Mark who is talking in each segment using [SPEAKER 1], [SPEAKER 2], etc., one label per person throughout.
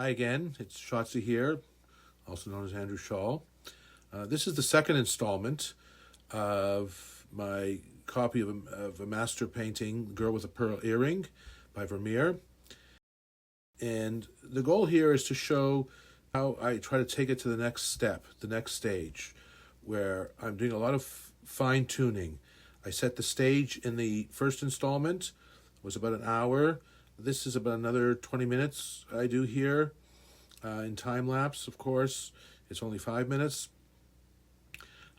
[SPEAKER 1] Hi again, it's Shotzi here, also known as Andrew Shaw. This is the second installment of my copy of a master painting, Girl with a Pearl Earring by Vermeer. And the goal here is to show how I try to take it to the next step, the next stage, where I'm doing a lot of fine-tuning. I set the stage in the first installment, it was about an hour. This is about another 20 minutes I do here. In time-lapse, of course, it's only 5 minutes.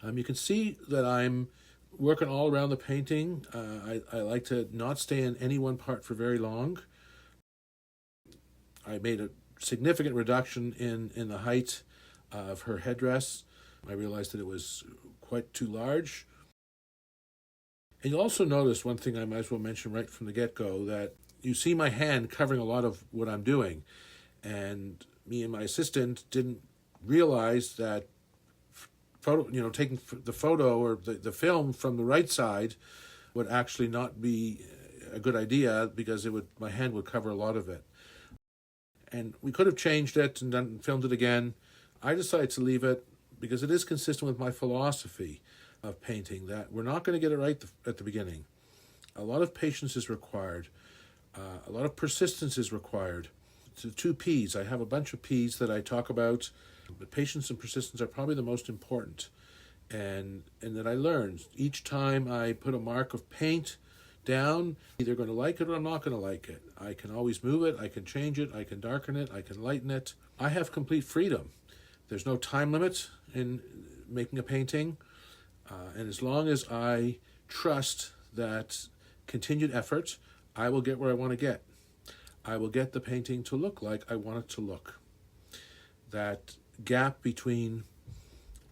[SPEAKER 1] You can see that I'm working all around the painting. I like to not stay in any one part for very long. I made a significant reduction in the height of her headdress. I realized that it was quite too large. And you'll also notice one thing I might as well mention right from the get-go, that you see my hand covering a lot of what I'm doing. And me and my assistant didn't realize that taking the photo or the film from the right side would actually not be a good idea, because my hand would cover a lot of it. And we could have changed it and filmed it again. I decided to leave it because it is consistent with my philosophy of painting, that we're not going to get it right at the beginning. A lot of patience is required. A lot of persistence is required. The 2 P's. I have a bunch of P's that I talk about, but patience and persistence are probably the most important. And that I learned each time I put a mark of paint down, either going to like it or I'm not going to like it. I can always move it, I can change it, I can darken it, I can lighten it. I have complete freedom. There's no time limit in making a painting. And as long as I trust that continued effort, I will get where I want to get. I will get the painting to look like I want it to look. That gap between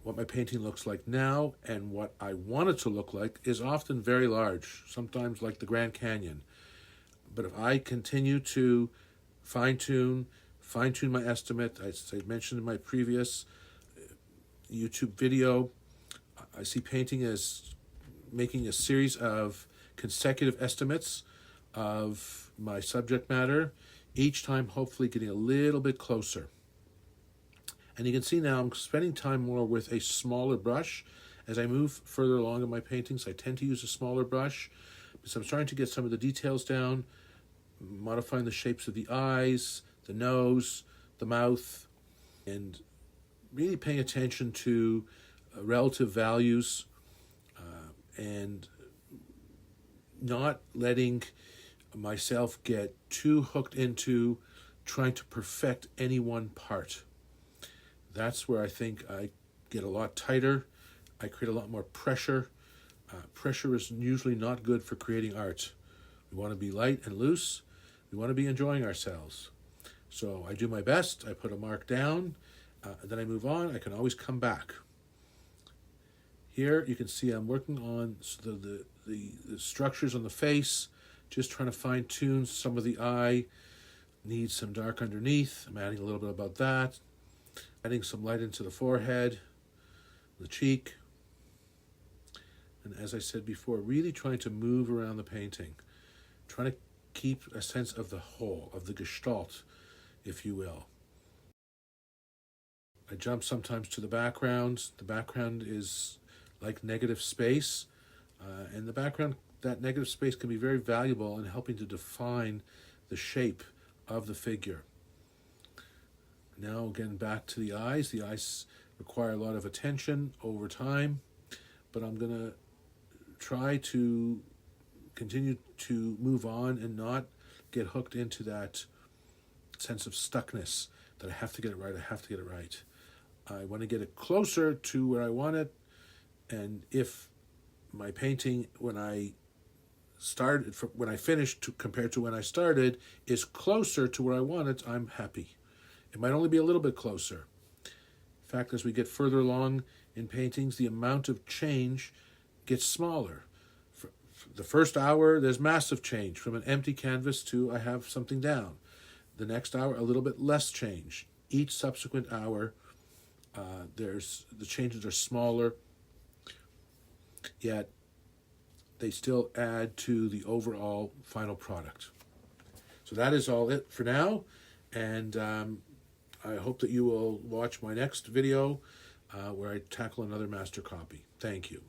[SPEAKER 1] what my painting looks like now and what I want it to look like is often very large, sometimes like the Grand Canyon. But if I continue to fine-tune my estimate, as I mentioned in my previous YouTube video, I see painting as making a series of consecutive estimates of my subject matter, each time hopefully getting a little bit closer. And you can see now I'm spending time more with a smaller brush. As I move further along in my paintings, I tend to use a smaller brush because I'm starting to get some of the details down, modifying the shapes of the eyes, the nose, the mouth, and really paying attention to relative values and not letting myself get too hooked into trying to perfect any one part. That's where I think I get a lot tighter. I create a lot more pressure. Pressure is usually not good for creating art. We want to be light and loose. We want to be enjoying ourselves. So I do my best. I put a mark down. Then I move on. I can always come back. Here you can see I'm working on the structures on the face, just trying to fine-tune some of the eye. Needs some dark underneath. I'm adding a little bit about that. Adding some light into the forehead, the cheek. And as I said before, really trying to move around the painting. Trying to keep a sense of the whole, of the gestalt, if you will. I jump sometimes to the background. The background is like negative space. And the background, that negative space, can be very valuable in helping to define the shape of the figure. Now again, back to the eyes. The eyes require a lot of attention over time, but I'm going to try to continue to move on and not get hooked into that sense of stuckness, that I have to get it right, I have to get it right. I want to get it closer to where I want it, and if my painting, when I finished compared to when I started, is closer to where I want it, I'm happy. It might only be a little bit closer. In fact, as we get further along in paintings, the amount of change gets smaller. For the first hour, there's massive change. From an empty canvas to I have something down. The next hour, a little bit less change. Each subsequent hour, the changes are smaller, yet they still add to the overall final product. So that is all it for now. And I hope that you will watch my next video where I tackle another master copy. Thank you.